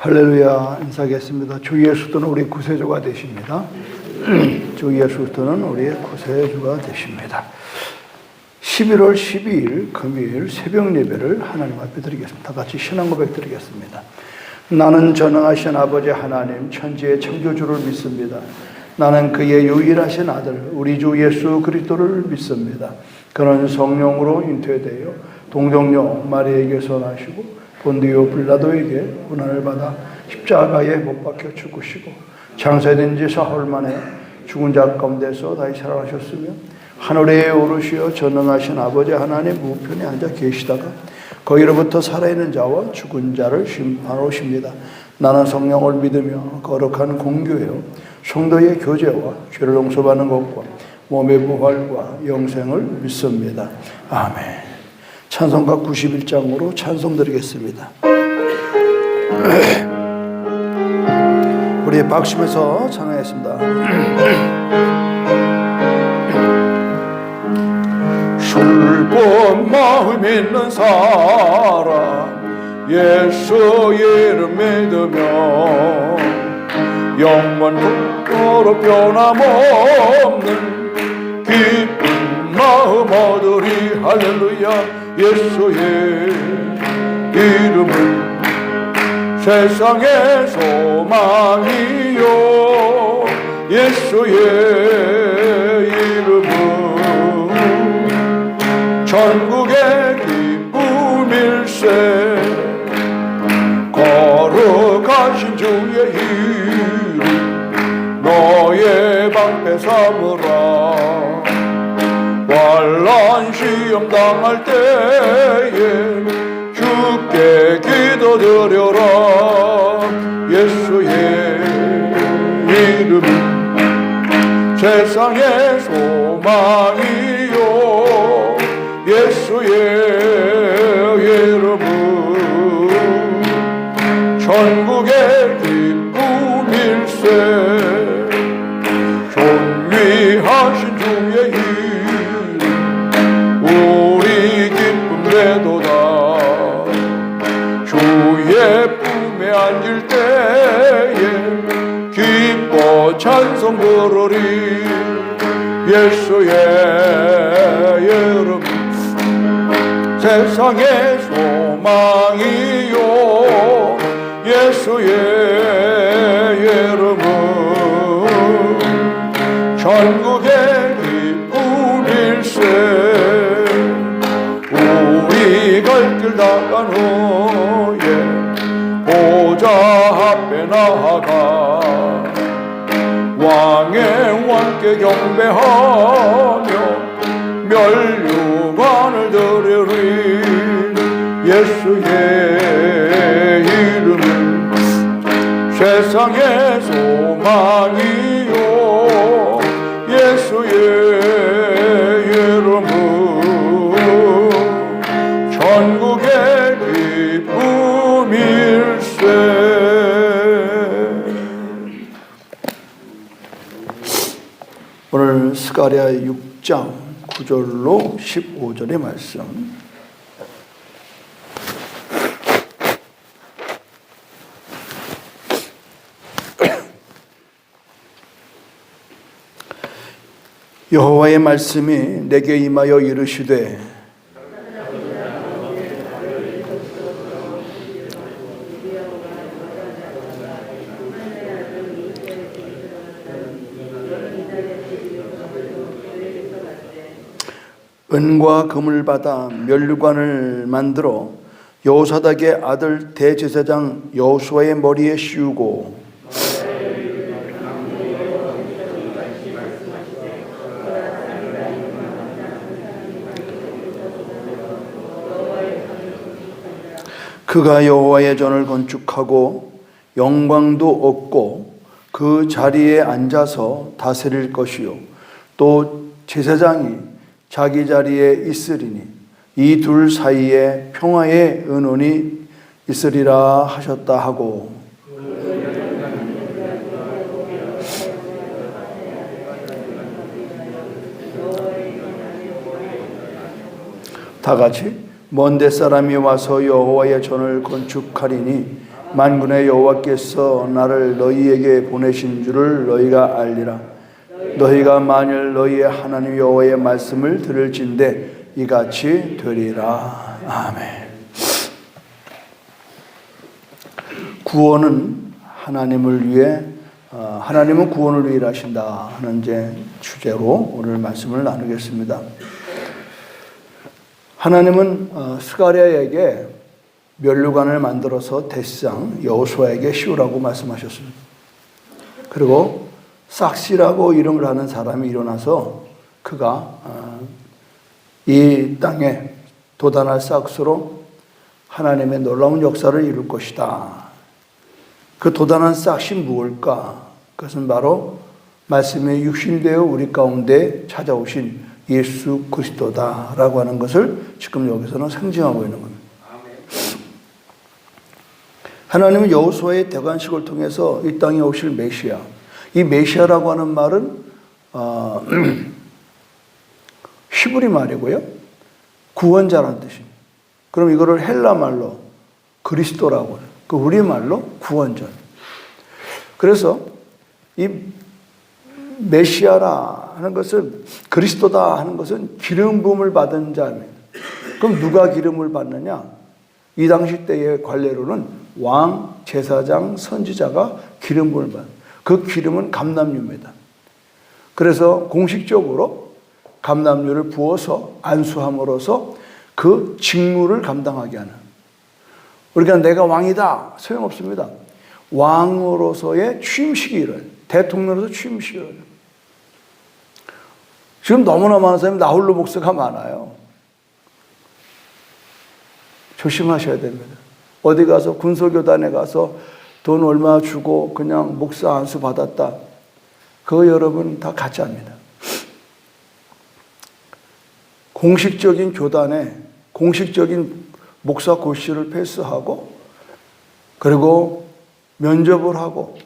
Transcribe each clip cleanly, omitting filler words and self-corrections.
할렐루야. 인사하겠습니다. 주 예수는 우리 구세주가 되십니다. 주 예수는 우리의 구세주가 되십니다. 11월 12일 금요일 새벽 예배를 하나님 앞에 드리겠습니다. 다 같이 신앙 고백 드리겠습니다. 나는 전능하신 아버지 하나님 천지의 창조주를 믿습니다. 나는 그의 유일하신 아들 우리 주 예수 그리스도를 믿습니다. 그는 성령으로 잉태되어 동정녀 마리아에게서 나시고 본디오 빌라도에게 고난을 받아 십자가에 못 박혀 죽으시고 장사된 지 사흘 만에 죽은 자 가운데서 다시 살아나셨으며 하늘에 오르시어 전능하신 아버지 하나님 우편에 앉아 계시다가 거기로부터 살아있는 자와 죽은 자를 심판하십니다. 나는 성령을 믿으며 거룩한 공교회요 성도의 교제와 죄를 용서받는 것과 몸의 부활과 영생을 믿습니다. 아멘. 찬송가 91장으로 찬송 드리겠습니다. 우리 박수면서 찬양했습니다. 슬픈 마음 있는 사람 예수 이름 믿으며 영원토록 변함없는 기쁜 마음 얻으리. 할렐루야. 예수의 이름은 세상의 소망이요 예수의 이름은 천국의 기쁨일세. 거룩하신 주의 이름 너의 방패 삼으라. 환난 시험 당할 때에 주께 기도드려라. 예수의 이름은 세상의 소망이요 예수의 이름은 천국의 기쁨일세. 존귀하신 주의 이름 우리 기쁨 되도다. 주의 품에 앉을 때에 기뻐 찬송 부르리. 예수의 이름 세상의 소망이요 예수의 이름은 천국의 기쁨일세. 우리 갈 길 다 간 후에 보좌 앞에 나아가 왕의 왕께 경배하며 멸류관을 드리리. 예수의 이름은 세상의 소망이요 예수의 이름은 천국의 기쁨일세. 오늘 스가랴 6장 9절로 15절의 말씀. 여호와의 말씀이 내게 임하여 이르시되 은과 금을 받아 멸류관을 만들어 여호사닥의 아들 대제사장 여호수아의 머리에 씌우고 그가 여호와의 전을 건축하고 영광도 얻고 그 자리에 앉아서 다스릴 것이요 또 제사장이 자기 자리에 있으리니 이 둘 사이에 평화의 은원이 있으리라 하셨다 하고. 다 같이 먼데 사람이 와서 여호와의 전을 건축하리니 만군의 여호와께서 나를 너희에게 보내신 줄을 너희가 알리라. 너희가 만일 너희의 하나님 여호와의 말씀을 들을진대 이같이 되리라. 아멘. 구원은 하나님을 위해, 하나님은 구원을 위해 일하신다 하는 이제 주제로 오늘 말씀을 나누겠습니다. 하나님은 스가랴에게 면류관을 만들어서 대상 여호수아에게 씌우라고 말씀하셨습니다. 그리고 싹시라고 이름을 하는 사람이 일어나서 그가 이 땅에 도단할 싹스로 하나님의 놀라운 역사를 이룰 것이다. 그 도단한 싹시 무엇일까? 그것은 바로 말씀이 육신되어 우리 가운데 찾아오신 예수 그리스도다라고 하는 것을 지금 여기서는 상징하고 있는 겁니다. 하나님은 여호수아의 대관식을 통해서 이 땅에 오실 메시아, 이 메시아라고 하는 말은 히브리 말이고요, 구원자라는 뜻입니다. 그럼 이거를 헬라 말로 그리스도라고 해요. 그 우리 말로 구원자. 그래서 이 메시아라 하는 것은, 그리스도다 하는 것은 기름 부음을 받은 자입니다. 그럼 누가 기름을 받느냐? 이 당시 때의 관례로는 왕, 제사장, 선지자가 기름 부음을 받는, 그 기름은 감람유입니다. 그래서 공식적으로 감람유를 부어서 안수함으로써 그 직무를 감당하게 하는. 우리가 내가 왕이다 소용없습니다. 왕으로서의 취임식이 일어나요. 대통령으로서 취임식이 일어나요. 지금 너무나 많은 사람이 나홀로 목사가 많아요. 조심하셔야 됩니다. 어디 가서 군소교단에 가서 돈 얼마 주고 그냥 목사 안수 받았다. 그거 여러분 다 가짜입니다. 공식적인 교단에 공식적인 목사 고시를 패스하고 그리고 면접을 하고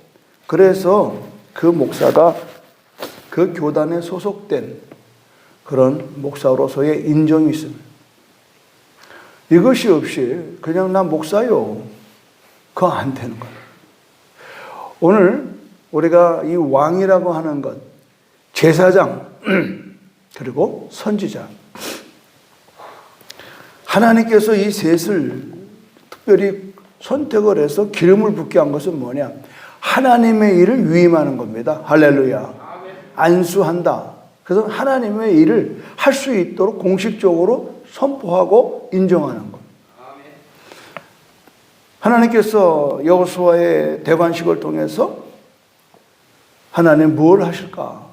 그래서 그 목사가 그 교단에 소속된 그런 목사로서의 인정이 있습니다. 이것이 없이 그냥 나 목사요. 그거 안 되는 거예요. 오늘 우리가 이 왕이라고 하는 것, 제사장, 그리고 선지자. 하나님께서 이 셋을 특별히 선택을 해서 기름을 붓게 한 것은 뭐냐? 하나님의 일을 위임하는 겁니다. 할렐루야. 안수한다. 그래서 하나님의 일을 할 수 있도록 공식적으로 선포하고 인정하는 것. 하나님께서 여호수아의 대관식을 통해서 하나님 뭘 하실까?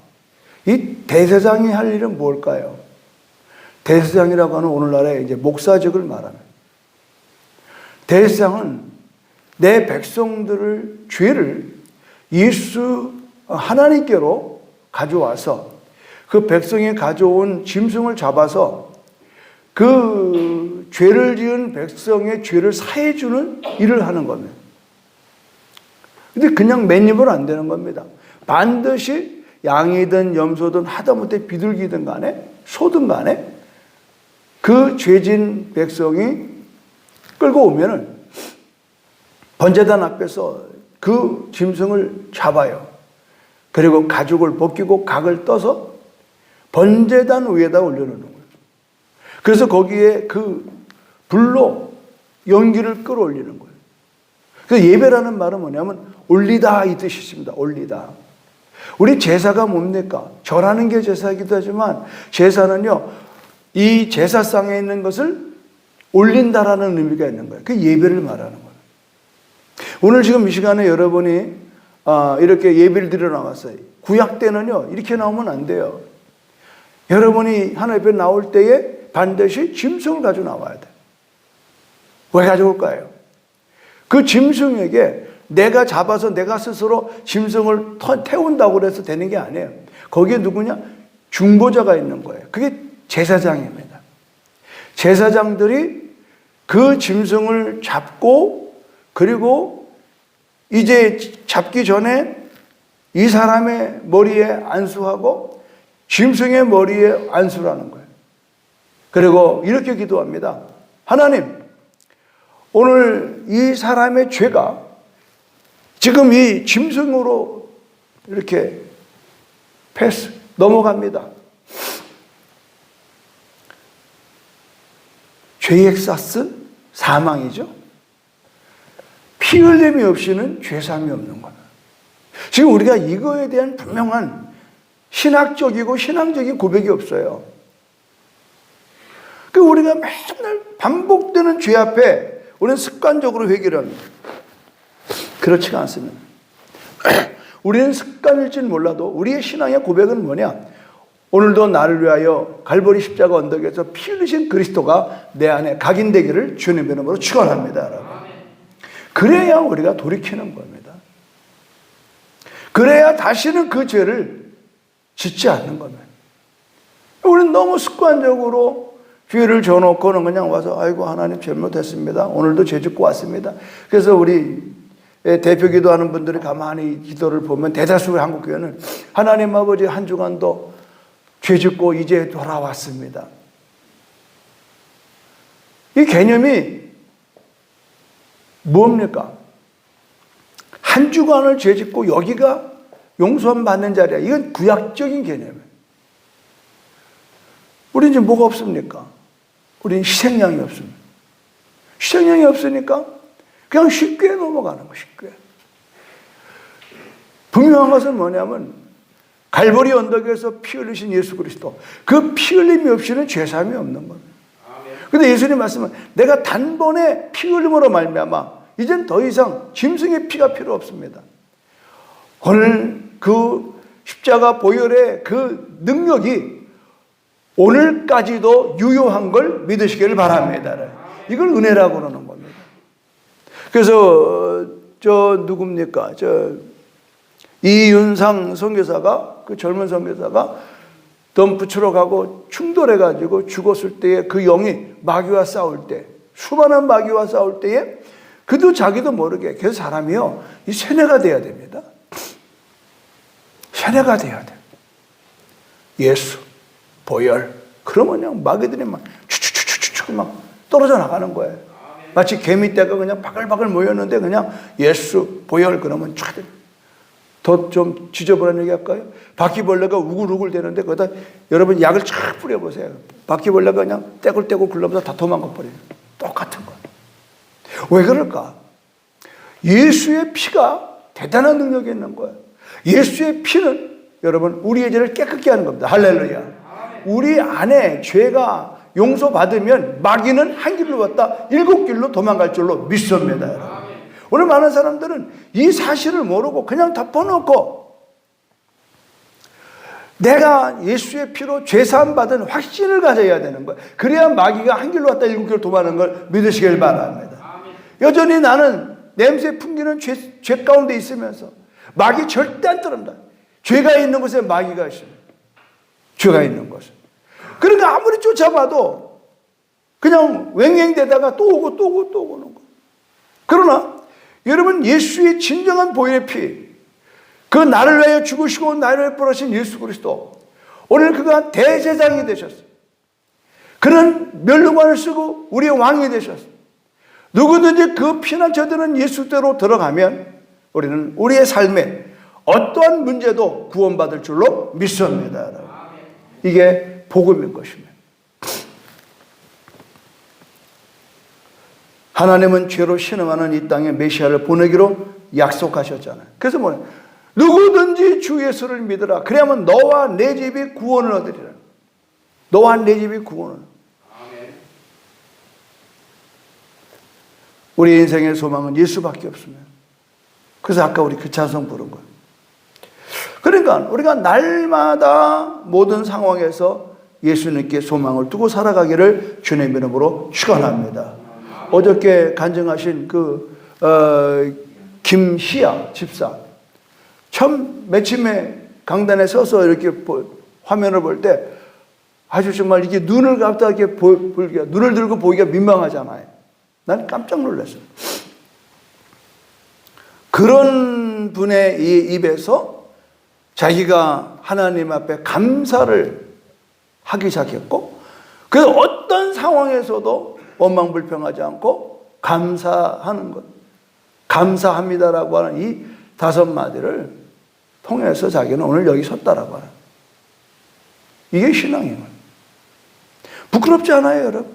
이 대제사장이 할 일은 뭘까요? 대제사장이라고 하는 오늘날의 이제 목사직을 말하는. 대제사장은 내 백성들을 죄를 예수 하나님께로 가져와서 그 백성이 가져온 짐승을 잡아서 그 죄를 지은 백성의 죄를 사해주는 일을 하는 겁니다. 근데 그냥 맨입으로 안 되는 겁니다. 반드시 양이든 염소든 하다못해 비둘기든 간에 소든 간에 그 죄진 백성이 끌고 오면은 번제단 앞에서 그 짐승을 잡아요. 그리고 가죽을 벗기고 각을 떠서 번제단 위에다 올려놓는 거예요. 그래서 거기에 그 불로 연기를 끌어올리는 거예요. 그래서 예배라는 말은 뭐냐면 올리다 이 뜻이 있습니다. 올리다. 우리 제사가 뭡니까? 절하는 게 제사이기도 하지만 제사는요, 이 제사상에 있는 것을 올린다라는 의미가 있는 거예요. 그 예배를 말하는 거예요. 오늘 지금 이 시간에 여러분이 이렇게 예배를 드려 나왔어요. 구약 때는요, 이렇게 나오면 안 돼요. 여러분이 하나님 앞에 나올 때에 반드시 짐승을 가지고 나와야 돼요. 왜 가져올까요? 그 짐승에게 내가 잡아서 내가 스스로 짐승을 태운다고 해서 되는 게 아니에요. 거기에 누구냐? 중보자가 있는 거예요. 그게 제사장입니다. 제사장들이 그 짐승을 잡고 그리고 이제 잡기 전에 이 사람의 머리에 안수하고 짐승의 머리에 안수를 하는 거예요. 그리고 이렇게 기도합니다. 하나님, 오늘 이 사람의 죄가 지금 이 짐승으로 이렇게 패스 넘어갑니다. 죄의 싹은 사망이죠. 피 흘림이 없이는 죄사함이 없는 거예요. 지금 우리가 이거에 대한 분명한 신학적이고 신앙적인 고백이 없어요. 그 우리가 맨날 반복되는 죄 앞에 우리는 습관적으로 회개를 합니다. 그렇지가 않습니다. 우리는 습관일지는 몰라도 우리의 신앙의 고백은 뭐냐? 오늘도 나를 위하여 갈보리 십자가 언덕에서 피 흘리신 그리스도가 내 안에 각인되기를 주님의 이름으로 축원합니다. 그래야 우리가 돌이키는 겁니다. 그래야 다시는 그 죄를 짓지 않는 겁니다. 우리는 너무 습관적으로 죄를 져놓고는 그냥 와서 아이고 하나님 잘못했습니다. 오늘도 죄 짓고 왔습니다. 그래서 우리 대표 기도하는 분들이 가만히 기도를 보면 대다수의 한국교회는 하나님 아버지 한 주간도 죄 짓고 이제 돌아왔습니다. 이 개념이 뭡니까? 한 주간을 죄 짓고 여기가 용서함 받는 자리야. 이건 구약적인 개념이에요. 우리 이제 뭐가 없습니까? 우리는 희생양이 없습니다. 희생양이 없으니까 그냥 쉽게 넘어가는 거예요. 쉽게. 분명한 것은 뭐냐면 갈보리 언덕에서 피 흘리신 예수 그리스도, 그 피 흘림이 없이는 죄사함이 없는 겁니다. 그런데 예수님 말씀은 내가 단번에 피 흘림으로 말미암아 이젠 더 이상 짐승의 피가 필요 없습니다. 오늘 그 십자가 보혈의 그 능력이 오늘까지도 유효한 걸 믿으시기를 바랍니다. 이걸 은혜라고 그러는 겁니다. 그래서 누굽니까? 이윤상 선교사가, 그 젊은 선교사가 덤프치러 가고 충돌해가지고 죽었을 때에 그 영이 마귀와 싸울 때, 수많은 마귀와 싸울 때에 그도 자기도 모르게 그래서 사람이요, 이 세뇌가 돼야 됩니다. 세뇌가 돼야 돼. 예수, 보혈. 그러면 그냥 마귀들이 막 추추추추추 막 떨어져 나가는 거예요. 마치 개미떼가 그냥 바글바글 모였는데 그냥 예수, 보혈 그러면 촤들. 더 좀 지저분한 얘기 할까요? 바퀴벌레가 우글우글 되는데 거기다 여러분 약을 쫙 뿌려보세요. 바퀴벌레가 그냥 떼굴떼굴 굴러면서 다 도망가 버려요. 똑같은 거예요. 왜 그럴까? 예수의 피가 대단한 능력이 있는 거예요. 예수의 피는 여러분 우리의 죄를 깨끗게 하는 겁니다. 할렐루야. 우리 안에 죄가 용서받으면 마귀는 한 길로 왔다 7길로 도망갈 줄로 믿습니다. 여러분. 오늘 많은 사람들은 이 사실을 모르고 그냥 덮어놓고 내가 예수의 피로 죄사함 받은 확신을 가져야 되는 거예요. 그래야 마귀가 한 길로 왔다 7길로 도망가는 걸 믿으시길 바랍니다. 여전히 나는 냄새 풍기는 죄 가운데 있으면서 마귀 절대 안 떠납니다. 죄가 있는 곳에 마귀가 있습니다. 죄가 있는 곳에. 그러니까 아무리 쫓아봐도 그냥 웽웽대다가 또 오고 또 오고 또 오는 거예요. 그러나 여러분 예수의 진정한 보혈의 피, 그 나를 위하여 죽으시고 나를 위하여 부르신 예수 그리스도, 오늘 그가 대제사장이 되셨어요. 그는 멸류관을 쓰고 우리의 왕이 되셨어요. 누구든지 그 피나 저들은 예수대로 들어가면 우리는 우리의 삶에 어떠한 문제도 구원받을 줄로 믿습니다. 이게 복음인 것입니다. 하나님은 죄로 신음하는 이 땅에 메시아를 보내기로 약속하셨잖아요. 그래서 뭐냐? 누구든지 주 예수를 믿으라. 그래야만 너와 내 집이 구원을 얻으리라. 너와 내 집이 구원을. 우리 인생의 소망은 예수밖에 없습니다. 그래서 아까 우리 그 찬송 부른 거예요. 그러니까 우리가 날마다 모든 상황에서 예수님께 소망을 두고 살아가기를 주님의 이름으로 축원합니다. 어저께 간증하신 김희아 집사, 처음 매침에 강단에 서서 이렇게 화면을 볼 때 아주 정말 이게 눈을 갖다 이렇게 보기가, 눈을 들고 보기가 민망하잖아요. 난 깜짝 놀랐어요. 그런 분의 이 입에서 자기가 하나님 앞에 감사를 하기 시작했고, 그래서 어떤 상황에서도 원망불평하지 않고 감사하는 것, 감사합니다라고 하는 이 5마디를 통해서 자기는 오늘 여기 섰다라고 하는, 이게 신앙이에요. 부끄럽지 않아요, 여러분?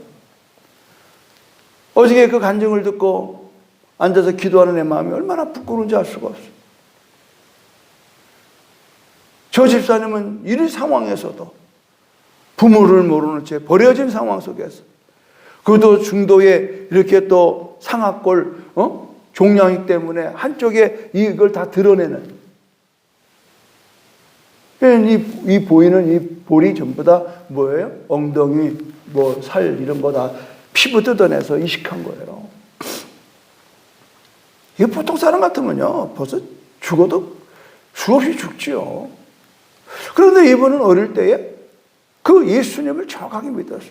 어저께 그 간증을 듣고 앉아서 기도하는 내 마음이 얼마나 부끄러운지 알 수가 없어요. 저 집사님은 이 상황에서도 부모를 모르는 채 버려진 상황 속에서, 그것도 중도에 이렇게 또 상악골 종양이 때문에 한쪽에 이걸 다 드러내는, 이 보이는 이 볼이 전부 다 뭐예요? 엉덩이, 뭐 살 이런 거 다 피부 뜯어내서 이식한 거예요. 이게 보통 사람 같으면요 벌써 죽어도 수없이 죽지요. 그런데 이분은 어릴 때에 그 예수님을 정확하게 믿었어요.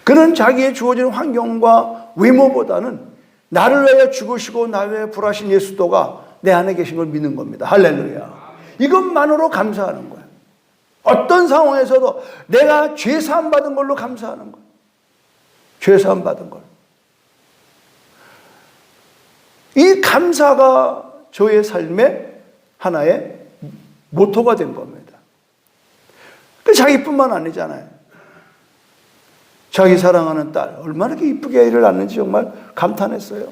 그는 자기의 주어진 환경과 외모보다는 나를 위해 죽으시고 나를 위해 부활하신 예수도가 내 안에 계신 걸 믿는 겁니다. 할렐루야. 이것만으로 감사하는 거예요. 어떤 상황에서도 내가 죄사함 받은 걸로 감사하는 거예요. 죄사함 받은 걸. 이 감사가 저의 삶의 하나의 모토가 된 겁니다. 자기뿐만 아니잖아요. 자기 사랑하는 딸 얼마나 이렇게 이쁘게 애를 낳는지 정말 감탄했어요.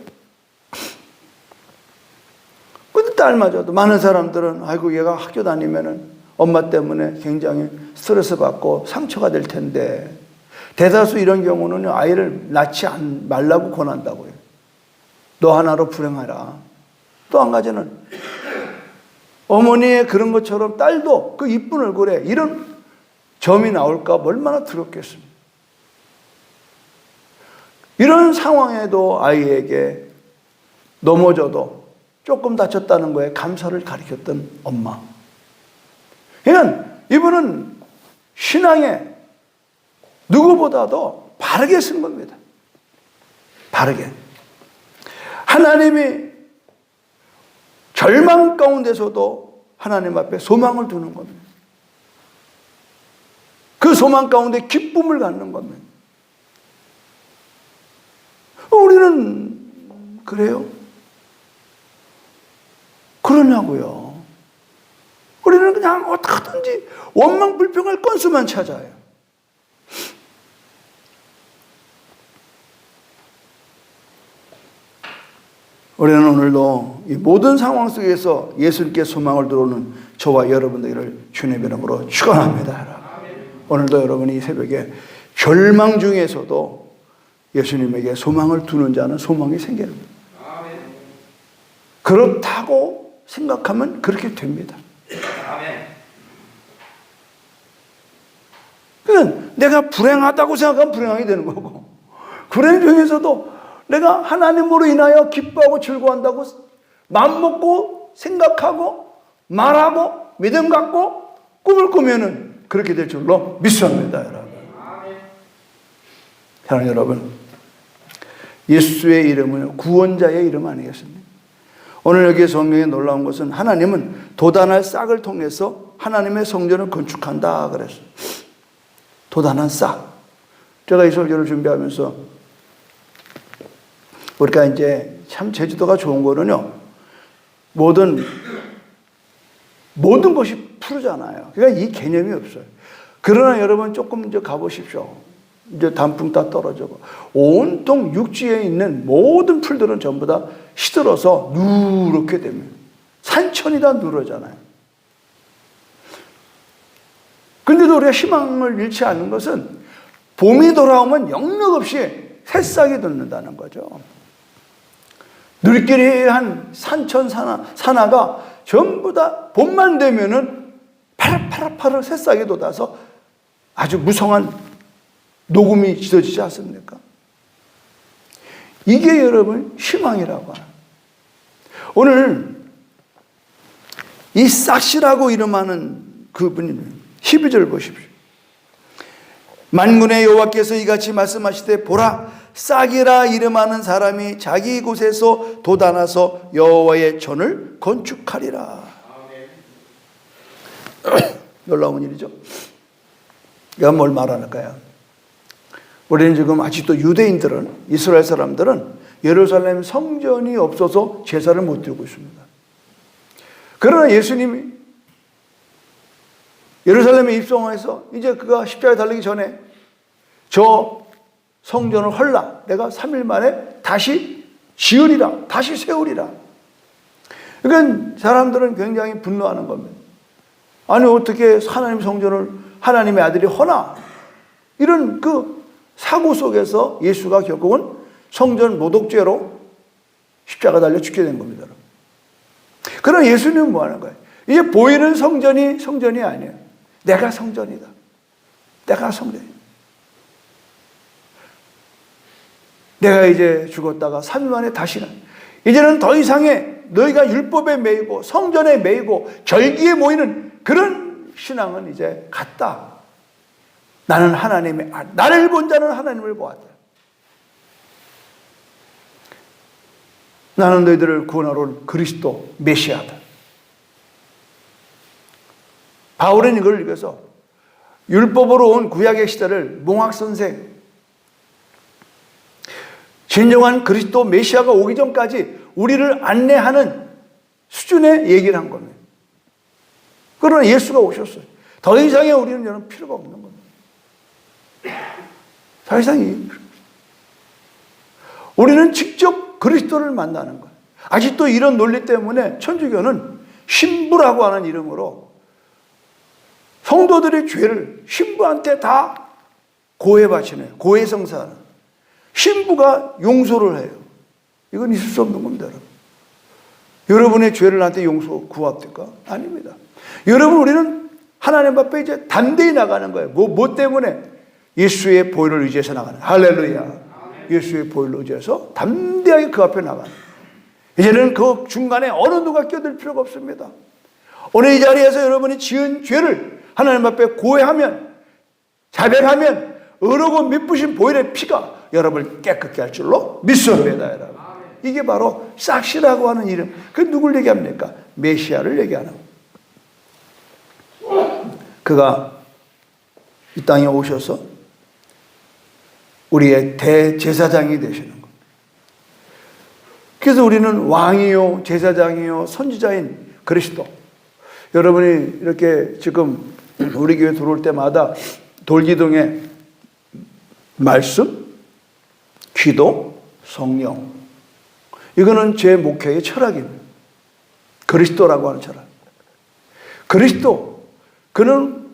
근데 딸마저도 많은 사람들은 아이고 얘가 학교 다니면은 엄마 때문에 굉장히 스트레스 받고 상처가 될 텐데, 대다수 이런 경우는 아이를 낳지 말라고 권한다고요. 너 하나로 불행하라. 또 한 가지는 어머니의 그런 것처럼 딸도 그 이쁜 얼굴에 이런 점이 나올까 얼마나 두렵겠습니까? 이런 상황에도 아이에게 넘어져도 조금 다쳤다는 거에 감사를 가르쳤던 엄마. 그러니까 이분은 신앙에 누구보다도 바르게 쓴 겁니다. 바르게. 하나님이 절망 가운데서도 하나님 앞에 소망을 두는 겁니다. 그 소망 가운데 기쁨을 갖는 겁니다. 우리는 그래요? 그러냐고요. 우리는 그냥 어떻게든지 원망 불평할 건수만 찾아요. 우리는 오늘도 이 모든 상황 속에서 예수님께 소망을 들어오는 저와 여러분들을 주님의 이름으로 축원합니다. 오늘도 여러분이 이 새벽에 절망 중에서도 예수님에게 소망을 두는 자는 소망이 생기는 거예요. 그렇다고 생각하면 그렇게 됩니다. 그러니까 내가 불행하다고 생각하면 불행하게 되는 거고, 불행 중에서도 내가 하나님으로 인하여 기뻐하고 즐거워한다고 마음먹고 생각하고 말하고 믿음 갖고 꿈을 꾸면은 그렇게 될 줄로 믿습니다, 여러분. 사랑하는 여러분, 예수의 이름은 구원자의 이름 아니겠습니까? 오늘 여기 성경에 놀라운 것은 하나님은 도단할 싹을 통해서 하나님의 성전을 건축한다 그랬어요. 도단한 싹. 제가 이 설교를 준비하면서 우리가 이제 참 제주도가 좋은 거는요, 모든 것이 푸르잖아요. 그러니까 이 개념이 없어요. 그러나 여러분 조금 이제 가보십시오. 이제 단풍 다 떨어지고 온통 육지에 있는 모든 풀들은 전부 다 시들어서 누렇게 됩니다. 산천이 다 누러잖아요. 근데도 우리가 희망을 잃지 않는 것은 봄이 돌아오면 영락없이 새싹이 돋는다는 거죠. 누리끼리한 산천 산하가 전부 다 봄만 되면은 파릇파릇 새싹이 돋아서 아주 무성한 녹음이 짙어지지 않습니까? 이게 여러분 희망이라고 하는. 오늘 이 싹시라고 이름하는 그분이 12절 보십시오. 만군의 여호와께서 이같이 말씀하시되 보라, 싹이라 이름하는 사람이 자기 곳에서 돋아나서 여호와의 전을 건축하리라. 놀라운 일이죠. 이건 뭘 말하는가요? 우리는 지금 아직도 유대인들은, 이스라엘 사람들은 예루살렘 성전이 없어서 제사를 못 드리고 있습니다. 그러나 예수님이 예루살렘에 입성해서 이제 그가 십자가에 달리기 전에 저 성전을 헐라, 내가 3일 만에 다시 지으리라, 다시 세우리라. 그러니까 사람들은 굉장히 분노하는 겁니다. 아니 어떻게 하나님 성전을 하나님의 아들이 허나? 이런 그 사고 속에서 예수가 결국은 성전 모독죄로 십자가 달려 죽게 된 겁니다. 그러나 예수님은 뭐 하는 거예요? 이제 보이는 성전이 아니에요. 내가 성전이다. 내가 성전이다. 내가 이제 죽었다가 3일 만에 다시는, 이제는 더 이상의 너희가 율법에 매이고 성전에 매이고 절기에 모이는 그런 신앙은 이제 갔다. 나는 하나님의, 나를 본 자는 하나님을 보았다. 나는 너희들을 구원하러 온 그리스도 메시아다. 바울은 이걸 읽어서 율법으로 온 구약의 시대를 몽학선생, 진정한 그리스도 메시아가 오기 전까지 우리를 안내하는 수준의 얘기를 한 겁니다. 그러나 예수가 오셨어요. 더 이상의 우리는 필요가 없는 겁니다. 더 이상이 우리는 직접 그리스도를 만나는 거예요. 아직도 이런 논리 때문에 천주교는 신부라고 하는 이름으로 성도들의 죄를 신부한테 다 고해 바치네요. 고해 성사하는. 신부가 용서를 해요. 이건 있을 수 없는 겁니다, 여러분. 여러분의 죄를 나한테 용서 구합니까? 아닙니다. 여러분, 우리는 하나님 앞에 이제 담대히 나가는 거예요. 뭐 때문에? 예수의 보혈을 의지해서 나가는. 할렐루야. 예수의 보혈을 의지해서 담대하게 그 앞에 나가는. 이제는 그 중간에 어느 누가 끼어들 필요가 없습니다. 오늘 이 자리에서 여러분이 지은 죄를 하나님 앞에 고해하면, 자백하면 의로고 미쁘신 보혈의 피가 여러분을 깨끗게 할 줄로 믿습니다, 여러분. 이게 바로 싹시라고 하는 이름. 그 누굴 얘기합니까? 메시아를 얘기하는 거예요. 그가 이 땅에 오셔서 우리의 대제사장이 되시는 겁니다. 그래서 우리는 왕이요, 제사장이요, 선지자인 그리스도. 여러분이 이렇게 지금 우리 교회 들어올 때마다 돌기둥에 말씀, 기도, 성령. 이거는 제 목회의 철학입니다. 그리스도라고 하는 철학. 그리스도, 그는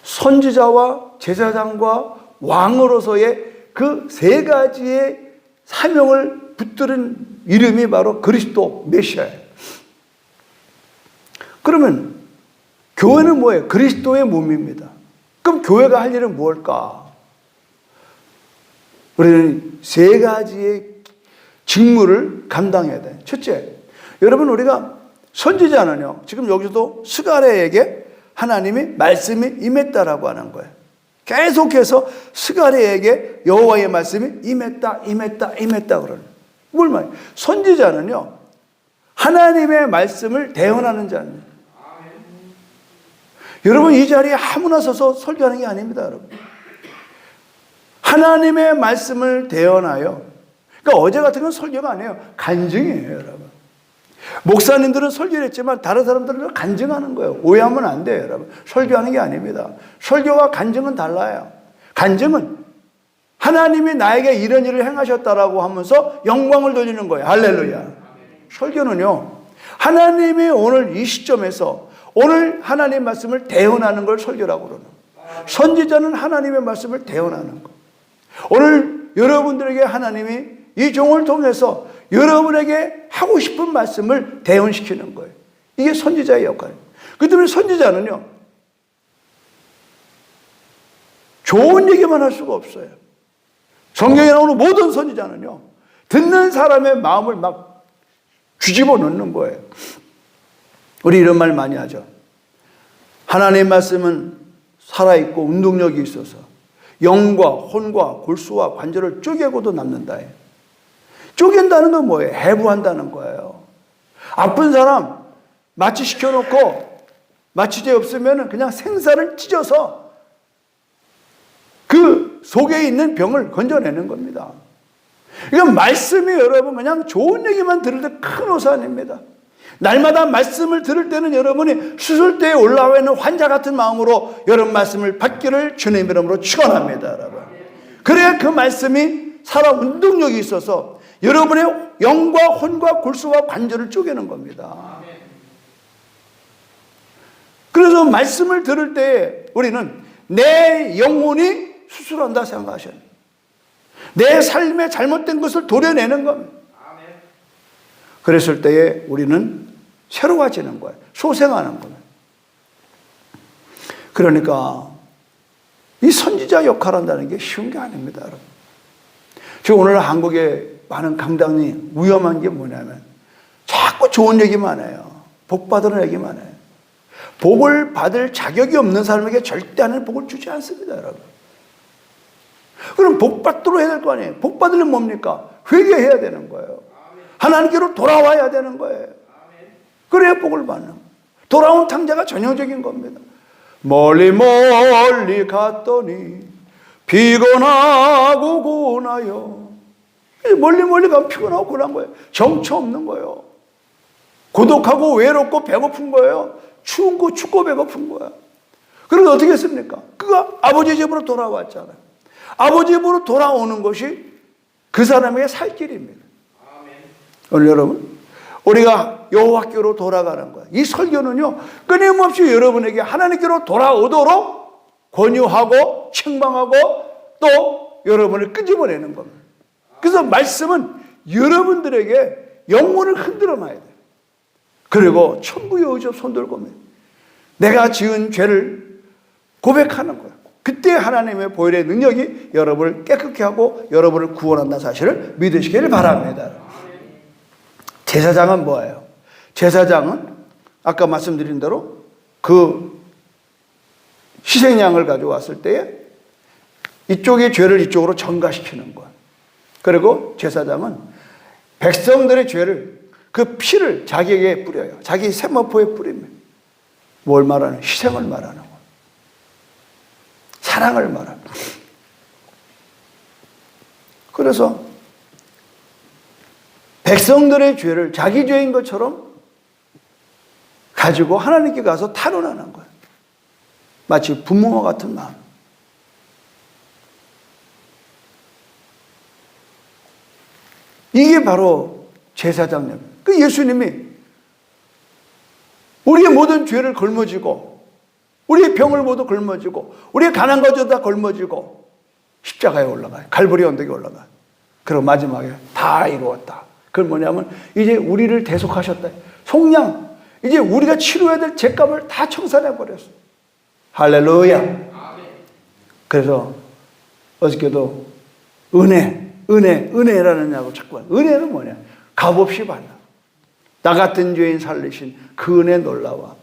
선지자와 제사장과 왕으로서의 그 세 가지의 사명을 붙들은 이름이 바로 그리스도 메시아예요. 그러면 교회는 뭐예요? 그리스도의 몸입니다. 그럼 교회가 할 일은 무엇일까? 우리는 세 가지의 직무를 감당해야 돼요. 첫째, 여러분 우리가 선지자는요, 지금 여기서도 스가랴에게 하나님이 말씀이 임했다라고 하는 거예요. 계속해서 스가랴에게 여호와의 말씀이 임했다 그러는. 뭘 말해요? 선지자는요, 하나님의 말씀을 대언하는 자입니다. 여러분 이 자리에 아무나 서서 설교하는 게 아닙니다, 여러분. 하나님의 말씀을 대언하여, 그러니까 어제 같은 건 설교가 아니에요. 간증이에요, 여러분. 목사님들은 설교를 했지만 다른 사람들은 간증하는 거예요. 오해하면 안 돼요, 여러분. 설교하는 게 아닙니다. 설교와 간증은 달라요. 간증은 하나님이 나에게 이런 일을 행하셨다라고 하면서 영광을 돌리는 거예요. 할렐루야. 설교는요, 하나님이 오늘 이 시점에서 오늘 하나님의 말씀을 대언하는 걸 설교라고 그러는 거예요. 선지자는 하나님의 말씀을 대언하는 거예요. 오늘 여러분들에게 하나님이 이 종을 통해서 여러분에게 하고 싶은 말씀을 대언시키는 거예요. 이게 선지자의 역할이에요. 그 때문에 선지자는요, 좋은 얘기만 할 수가 없어요. 성경에 나오는 모든 선지자는요, 듣는 사람의 마음을 막 뒤집어 놓는 거예요. 우리 이런 말 많이 하죠. 하나님의 말씀은 살아있고 운동력이 있어서 영과 혼과 골수와 관절을 쪼개고도 남는다. 쪼갠다는 건 뭐예요? 해부한다는 거예요. 아픈 사람 마취시켜놓고 마취제 없으면 그냥 생사를 찢어서 그 속에 있는 병을 건져내는 겁니다. 그러니까 말씀이 여러분 그냥 좋은 얘기만 들을 때 큰 오사 아닙니다. 날마다 말씀을 들을 때는 여러분이 수술대에 올라와 있는 환자 같은 마음으로 여러분 말씀을 받기를 주님 이름으로 축원합니다, 여러분. 그래야 그 말씀이 살아 운동력이 있어서 여러분의 영과 혼과 골수와 관절을 쪼개는 겁니다. 그래서 말씀을 들을 때 우리는 내 영혼이 수술한다 생각하셔야 돼요. 내 삶에 잘못된 것을 도려내는 겁니다. 그랬을 때에 우리는 새로워지는 거예요. 소생하는 거예요. 그러니까 이 선지자 역할을 한다는 게 쉬운 게 아닙니다, 여러분. 지금 오늘 한국의 많은 강당이 위험한 게 뭐냐면 자꾸 좋은 얘기만 해요. 복 받으는 얘기만 해요. 복을 받을 자격이 없는 사람에게 절대 하나님 복을 주지 않습니다, 여러분. 그럼 복 받도록 해야 될 거 아니에요. 복 받으려면 뭡니까? 회개해야 되는 거예요. 하나님께로 돌아와야 되는 거예요. 그래야 복을 받는 거예요. 돌아온 탕자가 전형적인 겁니다. 멀리 멀리 갔더니 피곤하고 고나요. 멀리 멀리 가면 피곤하고 고난 거예요. 정처 없는 거예요. 고독하고 외롭고 배고픈 거예요. 추운 거 춥고 배고픈 거야. 그래서 어떻게 했습니까? 그가 아버지 집으로 돌아왔잖아요. 아버지 집으로 돌아오는 것이 그 사람에게 살 길입니다. 오늘 여러분, 우리가 여호와께로 돌아가는 거예요. 이 설교는요, 끊임없이 여러분에게 하나님께로 돌아오도록 권유하고 책망하고 또 여러분을 끄집어내는 겁니다. 그래서 말씀은 여러분들에게 영혼을 흔들어 놔야 돼요. 그리고 천부의 의지로 손들고 내가 지은 죄를 고백하는 거예요. 그때 하나님의 보혈의 능력이 여러분을 깨끗게 하고 여러분을 구원한다는 사실을 믿으시기를 바랍니다. 제사장은 뭐예요? 제사장은 아까 말씀드린 대로 그 희생양을 가져왔을 때에 이쪽의 죄를 이쪽으로 전가시키는 거예요. 그리고 제사장은 백성들의 죄를 그 피를 자기에게 뿌려요. 자기 세마포에 뿌리면 뭘 말하는? 희생을 말하는 거예요. 사랑을 말하는 거예요. 그래서 백성들의 죄를 자기 죄인 것처럼 가지고 하나님께 가서 탄원하는 거예요. 마치 부모와 같은 마음. 이게 바로 제사장님. 그 예수님이 우리의 모든 죄를 걸머지고 우리의 병을 모두 걸머지고 우리의 가난과 다 걸머지고 십자가에 올라가요. 갈보리 언덕에 올라가요. 그리고 마지막에 다 이루었다. 그건 뭐냐면 이제 우리를 대속하셨다. 속량. 이제 우리가 치료해야 될 죄값을 다 청산해 버렸어. 할렐루야. 그래서 어저께도 은혜라는 자꾸 은혜는 뭐냐? 값없이 받는. 나 같은 죄인 살리신 그 은혜 놀라워.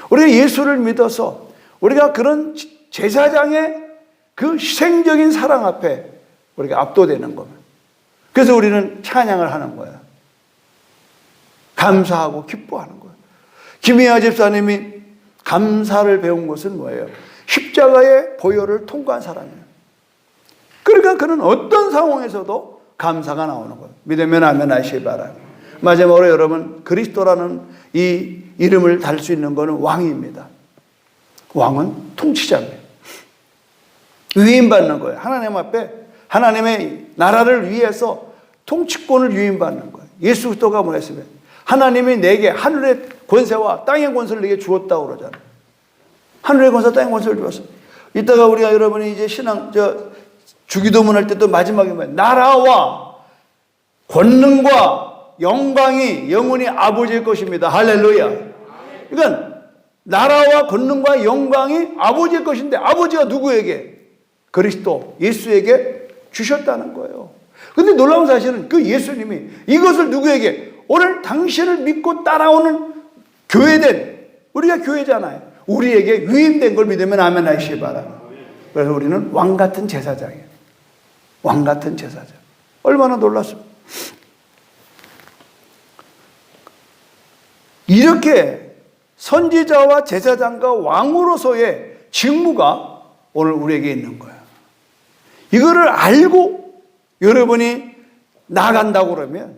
우리가 예수를 믿어서 우리가 그런 제사장의 그 희생적인 사랑 앞에 우리가 압도되는 겁니다. 그래서 우리는 찬양을 하는 거예요. 감사하고 기뻐하는 거예요. 김희아 집사님이 감사를 배운 것은 뭐예요? 십자가의 보혈을 통과한 사람이에요. 그러니까 그는 어떤 상황에서도 감사가 나오는 거예요. 믿으면 아멘 하시기 바랍니다. 마지막으로 여러분, 그리스도라는 이 이름을 달 수 있는 것은 왕입니다. 왕은 통치자입니다. 위임받는 거예요. 하나님 앞에 하나님의 나라를 위해서 통치권을 위임받는 거예요. 예수 그리스도가 뭐랬으면 하나님이 내게 하늘의 권세와 땅의 권세를 내게 주었다고 그러잖아요. 하늘의 권세와 땅의 권세를 주었어. 이따가 우리가 여러분이 이제 신앙 주기도문 할 때도 마지막에 뭐예요? 나라와 권능과 영광이 영원히 아버지의 것입니다. 할렐루야. 그러니까 나라와 권능과 영광이 아버지의 것인데 아버지가 누구에게? 그리스도 예수에게 주셨다는 거예요. 근데 놀라운 사실은 그 예수님이 이것을 누구에게? 오늘 당신을 믿고 따라오는 교회된, 우리가 교회잖아요. 우리에게 위임된 걸 믿으면 아멘 하시기 바랍니다. 그래서 우리는 왕 같은 제사장이에요. 왕 같은 제사장. 얼마나 놀랐습니까? 이렇게 선지자와 제사장과 왕으로서의 직무가 오늘 우리에게 있는 거예요. 이거를 알고 여러분이 나아간다고 그러면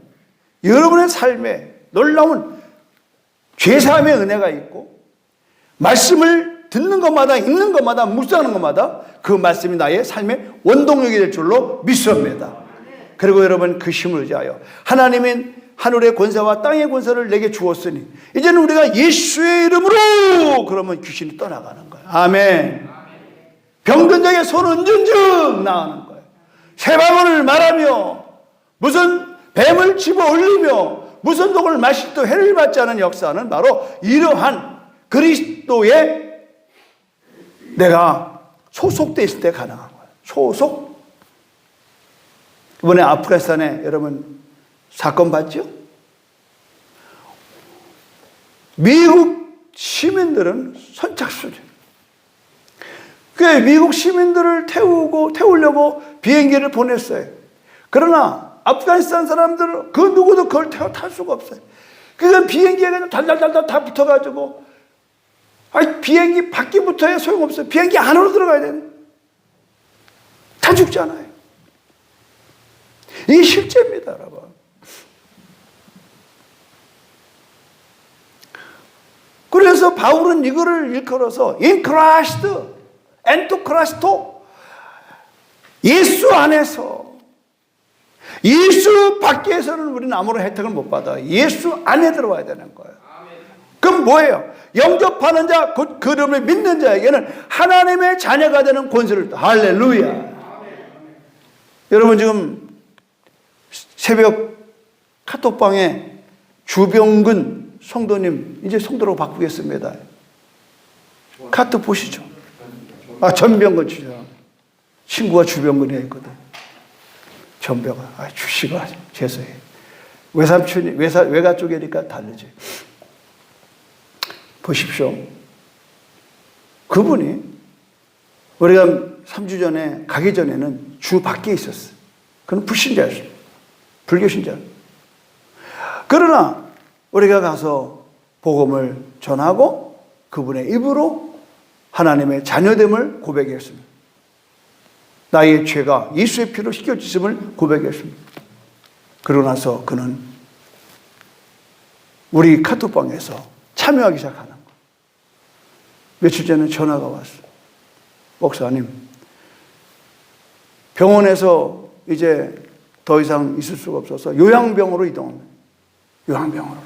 여러분의 삶에 놀라운 죄사함의 은혜가 있고 말씀을 듣는 것마다 읽는 것마다 묵상하는 것마다 그 말씀이 나의 삶의 원동력이 될 줄로 믿습니다. 그리고 여러분 그 힘을 의지하여 하나님은 하늘의 권세와 땅의 권세를 내게 주었으니 이제는 우리가 예수의 이름으로 그러면 귀신이 떠나가는 거예요. 아멘. 병든 자에게 손은 은전즉 나가는 거예요. 새 방언을 말하며 무슨 뱀을 집어 올리며 무슨 독을 마시도 해를 받지 않은 역사는 바로 이러한 그리스도의 내가 소속되어 있을 때 가능한 거예요. 소속. 이번에 아프가니스탄에 여러분 사건 봤죠? 미국 시민들은 선착순이에요. 미국 시민들을 태우려고 비행기를 보냈어요. 그러나 아프가니스탄 사람들은 그 누구도 그걸 탈 수가 없어요. 그러니까 비행기에 그냥 달달달달 다 붙어가지고 비행기 밖에 붙어야 소용없어요. 비행기 안으로 들어가야 되는. 다 죽잖아요. 이게 실제입니다, 여러분. 그래서 바울은 이거를 일컬어서 in Christ, 엔토 크라스토, 예수 안에서, 예수 밖에서는 우리는 아무런 혜택을 못 받아요. 예수 안에 들어와야 되는 거예요. 그럼 뭐예요? 영접하는 자, 곧 그 이름을 믿는 자에게는 하나님의 자녀가 되는 권세를. 할렐루야. 여러분 지금 새벽 카톡방에 주병근 성도님 이제 성도로 바꾸겠습니다. 카톡 보시죠. 전병근 주죠. 친구가 주병근이 있거든. 전병아, 주씨가 죄송해. 외삼촌이 외가 쪽이니까 다르지. 보십시오. 그분이 우리가 3주 전에 가기 전에는 주 밖에 있었어요. 그는 불신자였어요. 불교신자. 그러나 우리가 가서 복음을 전하고 그분의 입으로 하나님의 자녀됨을 고백했습니다. 나의 죄가 예수의 피로 씻겨졌음을 고백했습니다. 그러고 나서 그는 우리 카톡방에서 참여하기 시작하는 거예요. 며칠 전에 전화가 왔어요. 목사님, 병원에서 이제 더 이상 있을 수가 없어서 요양병으로 이동합니다. 요양병으로.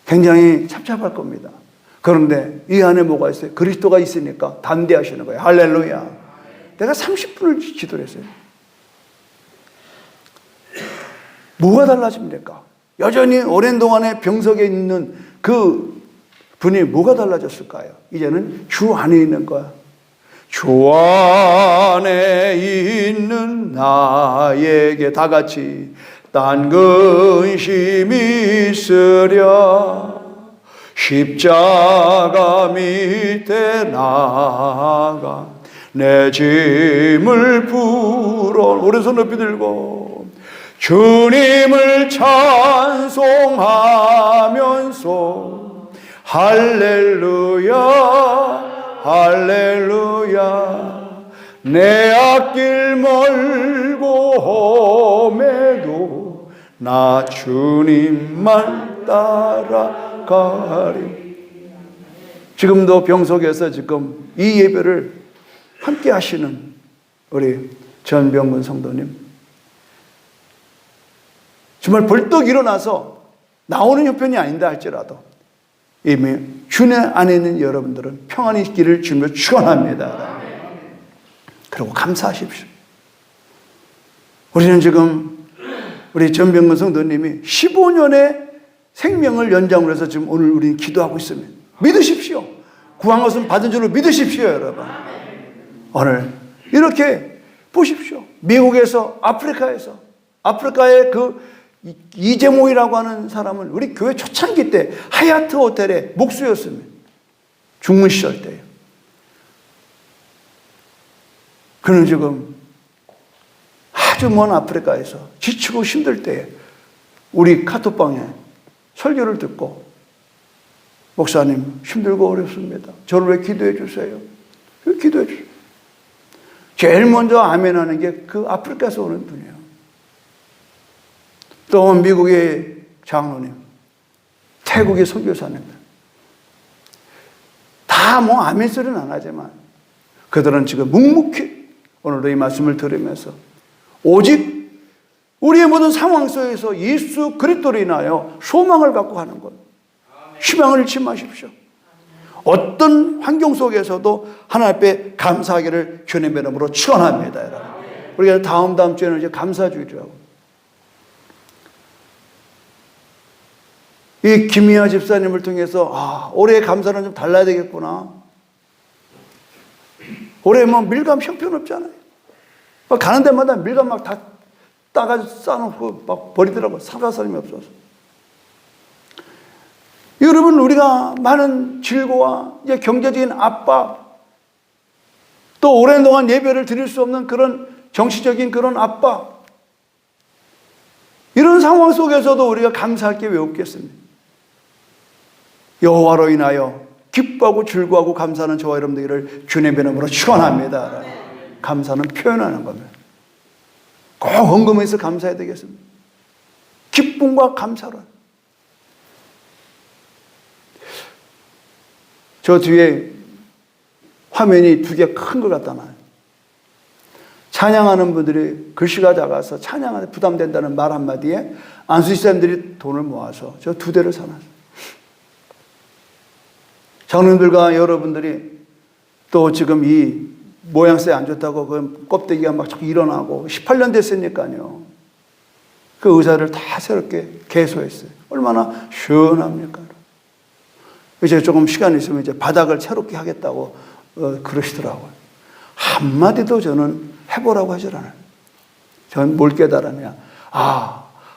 굉장히 참잡할 겁니다. 그런데 이 안에 뭐가 있어요? 그리스도가 있으니까 담대하시는 거예요. 할렐루야. 내가 30분을 기도를 했어요. 뭐가 달라집니까? 여전히 오랜 동안에 병석에 있는 그 분이 뭐가 달라졌을까요? 이제는 주 안에 있는 거야. 주 안에 있는 나에게 다 같이 딴 근심이 있으랴 십자가 밑에 나가 내 짐을 풀어 오른손 높이 들고 주님을 찬송하면서 할렐루야 할렐루야 내 앞길 멀고 험해도 나 주님만 따라가리. 지금도 병석에서 지금 이 예배를 함께 하시는 우리 전병근 성도님, 정말 벌떡 일어나서 나오는 형편이 아닌다 할지라도 이미 주님 안에 있는 여러분들은 평안이 있기를 주며 축원합니다. 그리고 감사하십시오. 우리는 지금 우리 전병근 성도님이 15년의 생명을 연장을 해서 지금 오늘 우리는 기도하고 있습니다. 믿으십시오. 구한 것은 받은 줄로 믿으십시오, 여러분. 오늘 이렇게 보십시오. 미국에서 아프리카의 그 이재모이라고 하는 사람은 우리 교회 초창기 때 하얏트 호텔의 목수였습니다. 중문 시절 때요. 그는 지금 아주 먼 아프리카에서 지치고 힘들 때에 우리 카톡방에 설교를 듣고 목사님 힘들고 어렵습니다. 저를 왜 기도해 주세요? 왜 기도해 주세요? 제일 먼저 아멘하는 게 그 아프리카에서 오는 분이에요. 또 미국의 장로님, 태국의 선교사님들, 다 뭐 아멘 소리는 안 하지만 그들은 지금 묵묵히 오늘도 이 말씀을 들으면서 오직 우리의 모든 상황 속에서 예수 그리스도로 인하여 소망을 갖고 가는 것, 희망을 잃지 마십시오. 어떤 환경 속에서도 하나님 앞에 감사하기를 주님의 이름으로 축원합니다, 여러분. 우리가 다음 주에는 이제 감사주일이라고. 이 김희아 집사님을 통해서 올해 감사는 좀 달라야 되겠구나. 올해 뭐 밀감 형편없잖아요. 가는 데마다 밀감 막 다 따가지고 싸놓고 막 버리더라고요. 사갈 사람이 없어서. 여러분, 우리가 많은 질고와 이제 경제적인 압박, 또 오랜 동안 예배를 드릴 수 없는 그런 정치적인 그런 압박, 이런 상황 속에서도 우리가 감사할 게 왜 없겠습니까? 여호와로 인하여 기뻐하고 즐거워하고 감사하는 저와 여러분들을 주님의 이름으로 축원합니다. 감사는 표현하는 겁니다. 꼭 헌금해서 감사해야 되겠습니다. 기쁨과 감사로. 저 뒤에 화면이 두 개 큰 것 같다 나요. 찬양하는 분들이 글씨가 작아서 찬양하는데 부담된다는 말 한마디에 안수지 사람들이 돈을 모아서 저 두 대를 사놨어요. 장로님들과 여러분들이 또 지금 이 모양새에 안 좋다고 그 껍데기가 막 자꾸 일어나고 18년 됐으니까요. 그 의자를 다 새롭게 개소했어요. 얼마나 시원합니까? 이제 조금 시간이 있으면 이제 바닥을 새롭게 하겠다고 그러시더라고요. 한마디도 저는 해보라고 하질 않아요. 저는 뭘 깨달았냐.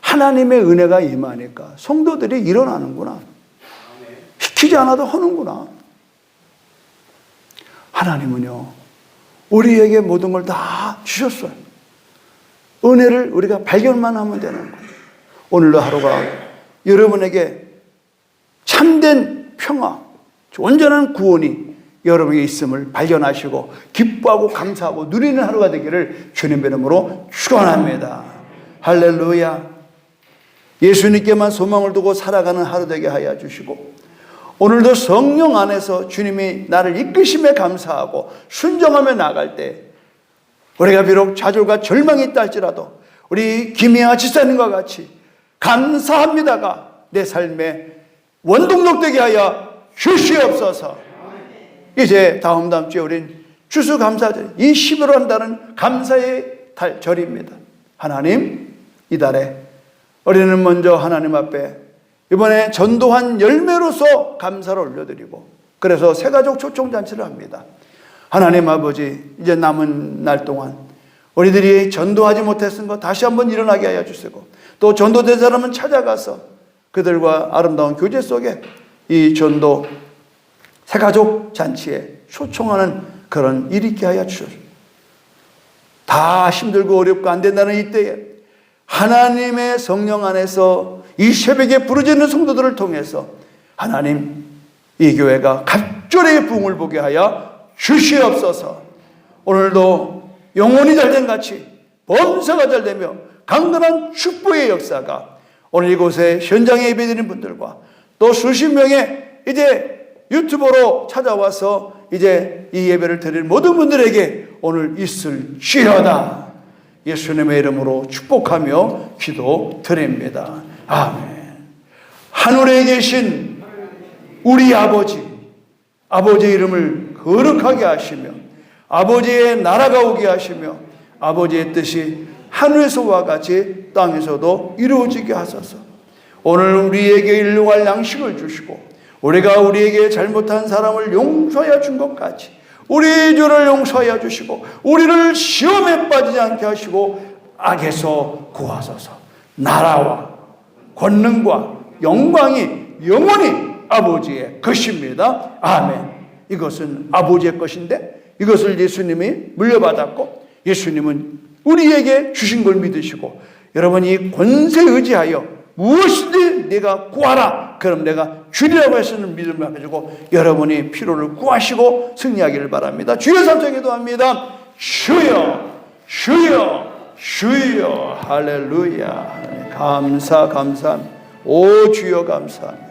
하나님의 은혜가 임하니까 성도들이 일어나는구나. 시키지 않아도 하는구나. 하나님은요, 우리에게 모든 걸 다 주셨어요. 은혜를 우리가 발견만 하면 되는 거예요. 오늘도 하루가 여러분에게 참된 평화, 온전한 구원이 여러분에게 있음을 발견하시고 기뻐하고 감사하고 누리는 하루가 되기를 주님의 이름으로 축원합니다. 할렐루야. 예수님께만 소망을 두고 살아가는 하루 되게 하여 주시고, 오늘도 성령 안에서 주님이 나를 이끄심에 감사하고 순종하며 나갈 때 우리가 비록 좌절과 절망이 있다 할지라도 우리 김희아 지사님과 같이 감사합니다가 내 삶의 원동력 되게 하여 주시옵소서. 이제 다음 주에 우린 추수감사절, 이 11월 한 달은 감사의 절입니다. 하나님, 이 달에 우리는 먼저 하나님 앞에 이번에 전도한 열매로서 감사를 올려드리고, 그래서 새가족 초청잔치를 합니다. 하나님 아버지, 이제 남은 날 동안 우리들이 전도하지 못했던 것 다시 한번 일어나게 하여 주시고, 또 전도된 사람은 찾아가서 그들과 아름다운 교제 속에 이 전도 새가족 잔치에 초청하는 그런 일이 있게 하여 주시옵소서. 다 힘들고 어렵고 안 된다는 이때에 하나님의 성령 안에서 이 새벽에 부르짖는 성도들을 통해서 하나님, 이 교회가 갑절의 부흥을 보게 하여 주시옵소서. 오늘도 영혼이 잘된 같이 범사가 잘되며 강건한 축복의 역사가 오늘 이곳에 현장에 예배드리는 분들과 또 수십 명의 이제 유튜버로 찾아와서 이제 이 예배를 드릴 모든 분들에게 오늘 있을지어다. 예수님의 이름으로 축복하며 기도드립니다. 아멘. 하늘에 계신 우리 아버지의 이름을 거룩하게 하시며 아버지의 나라가 오게 하시며 아버지의 뜻이 하늘에서와 같이 땅에서도 이루어지게 하소서. 오늘 우리에게 일용할 양식을 주시고 우리가 우리에게 잘못한 사람을 용서하여 준 것 같이 우리 죄를 용서하여 주시고 우리를 시험에 빠지지 않게 하시고 악에서 구하소서. 나라와 권능과 영광이 영원히 아버지의 것입니다. 아멘. 이것은 아버지의 것인데 이것을 예수님이 물려받았고 예수님은 우리에게 주신 걸 믿으시고, 여러분 이 권세에 의지하여 무엇이든 내가 구하라 그럼 내가 주리라고 하시는 믿음을 가지고 여러분이 필요를 구하시고 승리하기를 바랍니다. 주여 삼창 기도합니다. 주여 주여 주여. 할렐루야. 감사합니다. 오 주여 감사합니다.